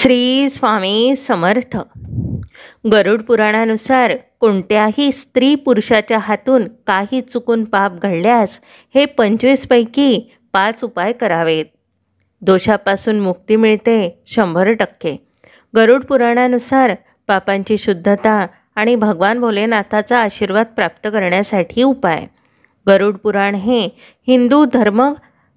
श्री स्वामी समर्थ. गरुड पुराणानुसार कोणत्याही स्त्री पुरुषाच्या हातून काही चुकून पाप घडल्यास हे 25 पैकी 5 उपाय करावेत. दोषापासून मुक्ती मिळते 100%. गरुड पुराणानुसार पापांची शुद्धता आणि भगवान भोलेनाथाचा आशीर्वाद प्राप्त करण्यासाठी उपाय. गरुड पुराण हे हिंदू धर्म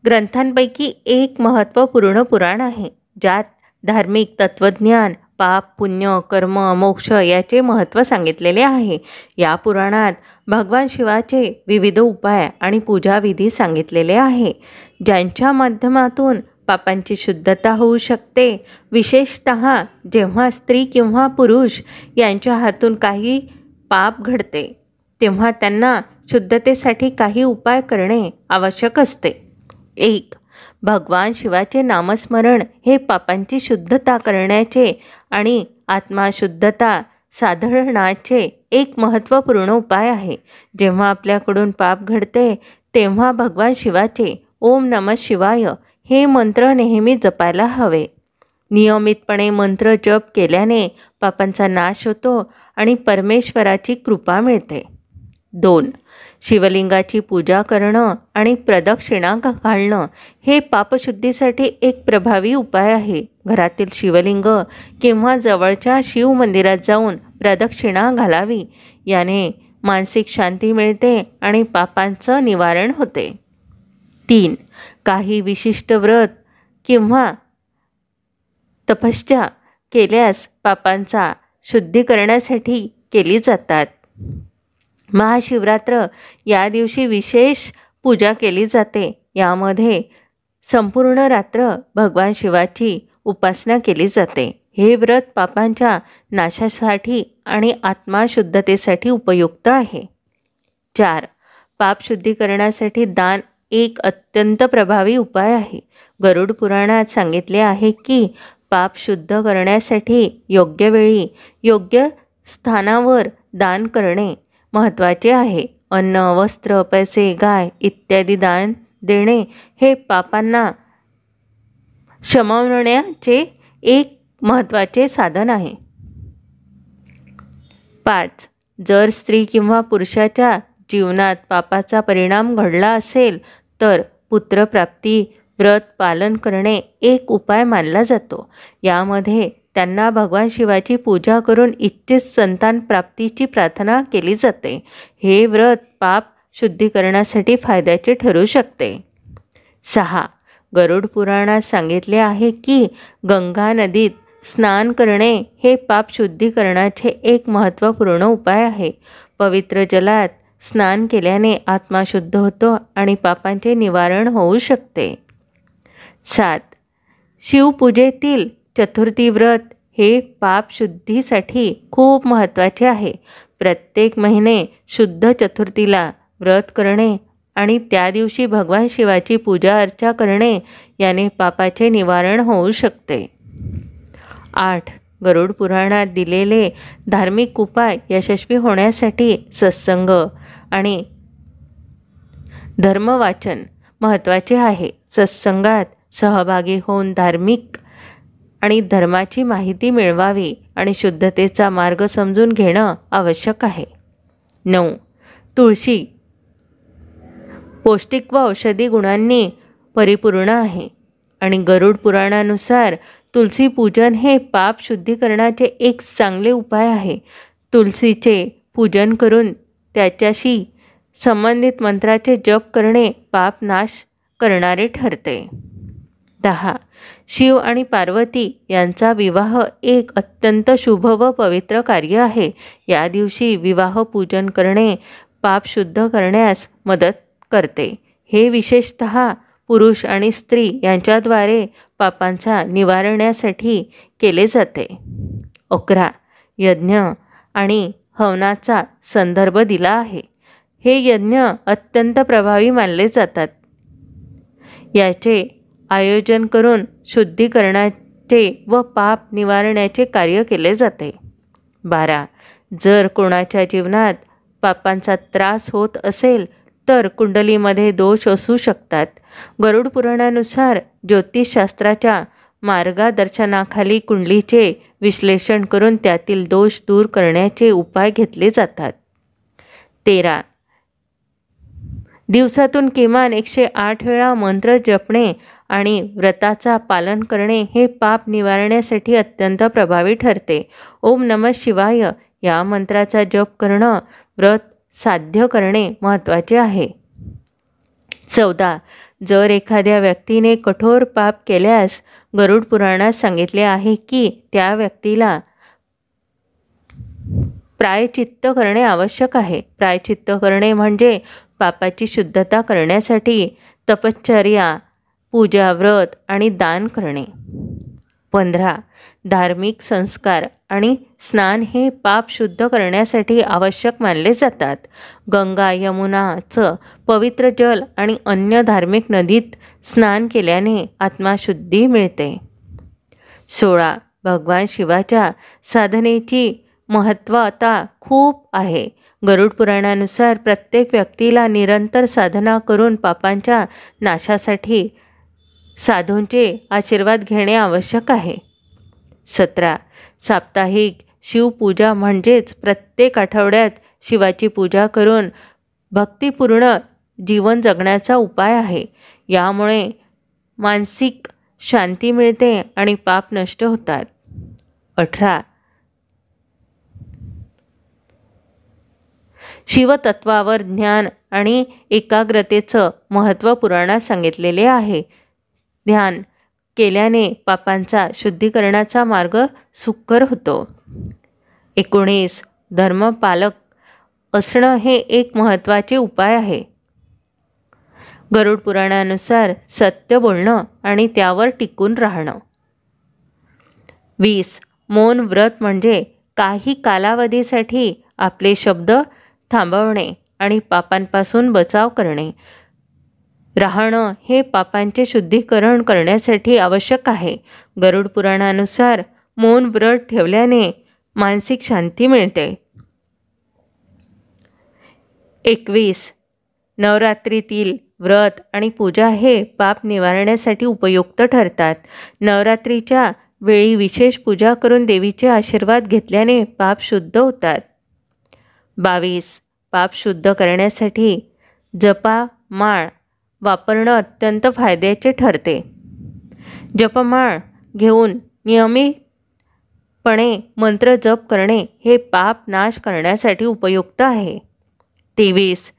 ग्रंथांपैकी एक महत्त्वपूर्ण पुराण आहे, ज्यात धार्मिक तत्त्वज्ञान, पाप, पुण्य, कर्म, मोक्ष याचे महत्त्व सांगितलेले आहे. या पुराणात भगवान शिवाचे विविध उपाय आणि पूजाविधी सांगितलेले आहे, ज्यांच्या माध्यमातून पापांची शुद्धता होऊ शकते. विशेषतः जेव्हा स्त्री किंवा पुरुष यांच्या हातून काही पाप घडते, तेव्हा त्यांना शुद्धतेसाठी काही उपाय करणे आवश्यक असते. 1. भगवान शिवाचे नामस्मरण हे पापांची शुद्धता करण्याचे आणि आत्मशुद्धता साधण्याचे एक महत्त्वपूर्ण उपाय आहे. जेव्हा आपल्याकडून पाप घडते, तेव्हा भगवान शिवाचे ओम नमः शिवाय हे मंत्र नेहमी जपायला हवे. नियमितपणे मंत्र जप केल्याने पापांचा नाश होतो आणि परमेश्वराची कृपा मिळते. 2. शिवलिंगाची पूजा करणं आणि प्रदक्षिणा घालणं हे पापशुद्धीसाठी एक प्रभावी उपाय आहे. घरातील शिवलिंग किंवा जवळच्या शिव मंदिरात जाऊन प्रदक्षिणा घालावी. याने मानसिक शांती मिळते आणि पापांचं निवारण होते. 3. काही विशिष्ट व्रत किंवा तपस्या केल्यास पापांचा शुद्धी करण्यासाठी केली जातात. महाशिवरात्र या दिवशी विशेष पूजा केली जाते. यामध्ये संपूर्ण रात्र भगवान शिवाची उपासना केली जाते. हे व्रत पापांच्या नाशासाठी आणि आत्मशुद्धतेसाठी उपयुक्त आहे. 4. पाप शुद्धीकरणासाठी दान एक अत्यंत प्रभावी उपाय आहे. गरुड पुराणात सांगितले आहे की पाप शुद्ध करण्यासाठी योग्य वेळी योग्य स्थानावर दान करणे महत्त्वाचे आहे. अन्न, वस्त्र, पैसे, गाय इत्यादी दान देणे हे पापांना शमवण्याचे एक महत्त्वाचे साधन आहे. 5. जर स्त्री किंवा पुरुषाच्या जीवनात पापाचा परिणाम घडला असेल तर पुत्रप्राप्ती व्रत पालन करणे एक उपाय मानला जातो. यामध्ये त्यांना भगवान शिवाची पूजा करून इच्छित संतान प्राप्तीची प्रार्थना केली जाते. हे व्रत पाप शुद्धीकरणासाठी फायद्याचे ठरू शकते. 6. गरुड पुराणात सांगितले आहे की गंगा नदीत स्नान करणे हे पाप शुद्धीकरणाचे एक महत्त्वपूर्ण उपाय आहे. पवित्र जलात स्नान केल्याने आत्मा शुद्ध होतो आणि पापांचे निवारण होऊ शकते. 7. शिवपूजेतील चतुर्थी व्रत हे पाप शुद्धीसाठी खूप महत्त्वाचे आहे. प्रत्येक महिने शुद्ध चतुर्थीला व्रत करणे आणि त्या दिवशी भगवान शिवाची पूजा अर्चा करणे याने पापाचे निवारण होऊ शकते. 8. गरुड पुराणात दिलेले धार्मिक उपाय यशस्वी होण्यासाठी सत्संग आणि धर्मवाचन महत्त्वाचे आहे. सत्संगात सहभागी होऊन धार्मिक आणि धर्माची माहिती मिळवावी आणि शुद्धतेचा मार्ग समजून घेणं आवश्यक आहे. 9. तुळशी पौष्टिक व औषधी गुणांनी परिपूर्ण आहे आणि गरुड पुराणानुसार तुलसी पूजन हे पाप शुद्धीकरणाचे एक चांगले उपाय आहे. तुलसीचे पूजन करून त्याच्याशी संबंधित मंत्राचे जप करणे पाप नाश करणारे ठरते. 10. शिव आणि पार्वती यांचा विवाह एक अत्यंत शुभ व पवित्र कार्य आहे. या दिवशी विवाह पूजन करणे पाप शुद्ध करण्यास मदत करते. हे विशेषतः पुरुष आणि स्त्री यांच्याद्वारे पापांचा निवारण्यासाठी केले जाते. 11. यज्ञ आणि हवनाचा संदर्भ दिला आहे. हे यज्ञ अत्यंत प्रभावी मानले जातात. याचे आयोजन करून शुद्धीकरणाचे व पाप निवारण्याचे कार्य केले जाते. 12. जर कोणाच्या जीवनात पापांचा त्रास होत असेल तर कुंडलीमध्ये दोष असू शकतात. गरुड पुराणानुसार ज्योतिषशास्त्राच्या मार्गदर्शनाखाली कुंडलीचे विश्लेषण करून त्यातील दोष दूर करण्याचे उपाय घेतले जातात. 13. दिवसातून किमान 108 वेळा मंत्र जपणे आणि व्रताचा पालन करणे हे पाप निवारण्यासाठी अत्यंत प्रभावी ठरते. ओम नमः शिवाय या मंत्राचा जप करणं व्रत साध्य करणे महत्त्वाचे आहे. 14. जर एखाद्या व्यक्तीने कठोर पाप केल्यास गरुड पुराणात सांगितले आहे की त्या व्यक्तीला प्रायचित्त करणे आवश्यक आहे. प्रायचित्त करणे म्हणजे पापाची शुद्धता करण्यासाठी तपश्चर्या, पूजा, व्रत आणि दान करणे. 15. धार्मिक संस्कार आणि स्नान हे पाप शुद्ध करण्यासाठी आवश्यक मानले जातात. गंगा, यमुनाचं पवित्र जल आणि अन्य धार्मिक नदीत स्नान केल्याने आत्मशुद्धी मिळते. 16. भगवान शिवाच्या साधनेची महत्त्वता खूप आहे. गरुड पुराणानुसार प्रत्येक व्यक्तीला निरंतर साधना करून पापांच्या नाशासाठी साधूंचे आशीर्वाद घेणे आवश्यक आहे. 17. साप्ताहिक शिवपूजा म्हणजेच प्रत्येक आठवड्यात शिवाची पूजा करून भक्तिपूर्ण जीवन जगण्याचा उपाय आहे. यामुळे मानसिक शांती मिळते आणि पाप नष्ट होतात. 18. शिवतत्वावर ज्ञान आणि एकाग्रतेचं महत्त्व पुराणात सांगितलेले आहे. ध्यान केल्याने पापांचा शुद्धीकरणाचा मार्ग सुकर होतो. 19. धर्मपालक असणं हे एक महत्त्वाचे उपाय आहे. गरुड पुराणानुसार सत्य बोलणं आणि त्यावर टिकून राहणं. 20. मौन व्रत म्हणजे काही कालावधीसाठी आपले शब्द थांबवणे आणि पापांपासून बचाव करणे. राहणं हे पापांचे शुद्धीकरण करण्यासाठी आवश्यक आहे. गरुड पुराणानुसार मौन व्रत ठेवल्याने मानसिक शांती मिळते. 21. नवरात्रीतील व्रत आणि पूजा हे पाप निवारण्यासाठी उपयुक्त ठरतात. नवरात्रीच्या वेळी विशेष पूजा करून देवीचे आशीर्वाद घेतल्याने पाप शुद्ध होतात. 22. पाप शुद्ध करण्यासाठी जपमाळ वापरणं अत्यंत फायद्याचे ठरते. जपमाळ घेऊन नियमितपणे मंत्र जप करणे हे पाप नाश करण्यासाठी उपयुक्त आहे. 23.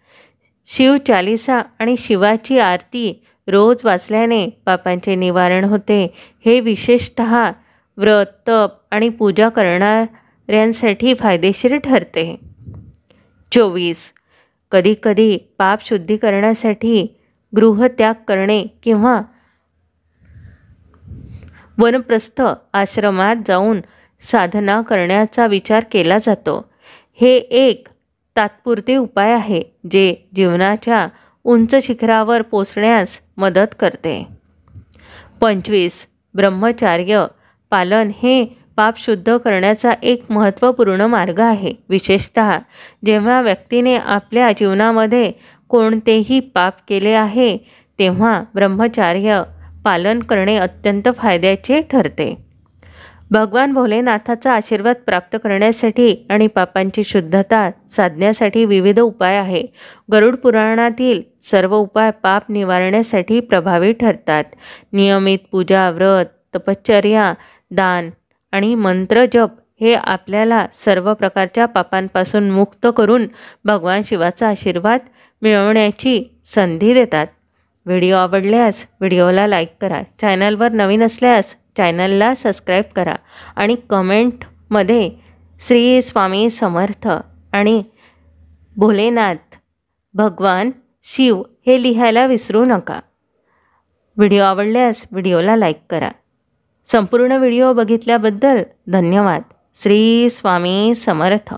शिवचालिसा आणि शिवाची आरती रोज वाचल्याने पापांचे निवारण होते. हे विशेषतः व्रत, तप आणि पूजा करणाऱ्यांसाठी फायदेशीर ठरते. 24. कधीकधी पाप शुद्धीकरणासाठी गृहत्याग करणे किंवा वनप्रस्थ आश्रमात जाऊन साधना करण्याचा विचार केला जातो. हे एक तात्पुरते उपाय आहे जे जीवनाच्या उंच शिखरावर पोचण्यास मदत करते. 25. ब्रह्मचर्य पालन हे पाप शुद्ध करण्याचा एक महत्त्वपूर्ण मार्ग आहे. विशेषतः जेव्हा व्यक्तीने आपल्या जीवनामध्ये कोणतेही पाप केले आहे तेव्हा ब्रह्मचर्य पालन करणे अत्यंत फायद्याचे ठरते. भगवान भोलेनाथाचा आशीर्वाद प्राप्त करण्यासाठी आणि पापांची शुद्धता साधण्यासाठी विविध उपाय आहे. गरुड पुराणातील सर्व उपाय पाप निवारण्यासाठी प्रभावी ठरतात. नियमित पूजा, व्रत, तपश्चर्या, दान आणि मंत्र जप हे आपल्याला सर्व प्रकारच्या पापांपासून मुक्त करून भगवान शिवाचा आशीर्वाद मिळवण्याची संधी देतात. व्हिडिओ आवडल्यास व्हिडिओला लाईक करा. चॅनलवर नवीन असल्यास चॅनलला सबस्क्राईब करा आणि कमेंटमध्ये श्री स्वामी समर्थ आणि भोलेनाथ भगवान शिव हे लिहायला विसरू नका. व्हिडिओ आवडल्यास व्हिडिओला लाईक करा. संपूर्ण व्हिडिओ बघितल्याबद्दल धन्यवाद. श्री स्वामी समर्थ.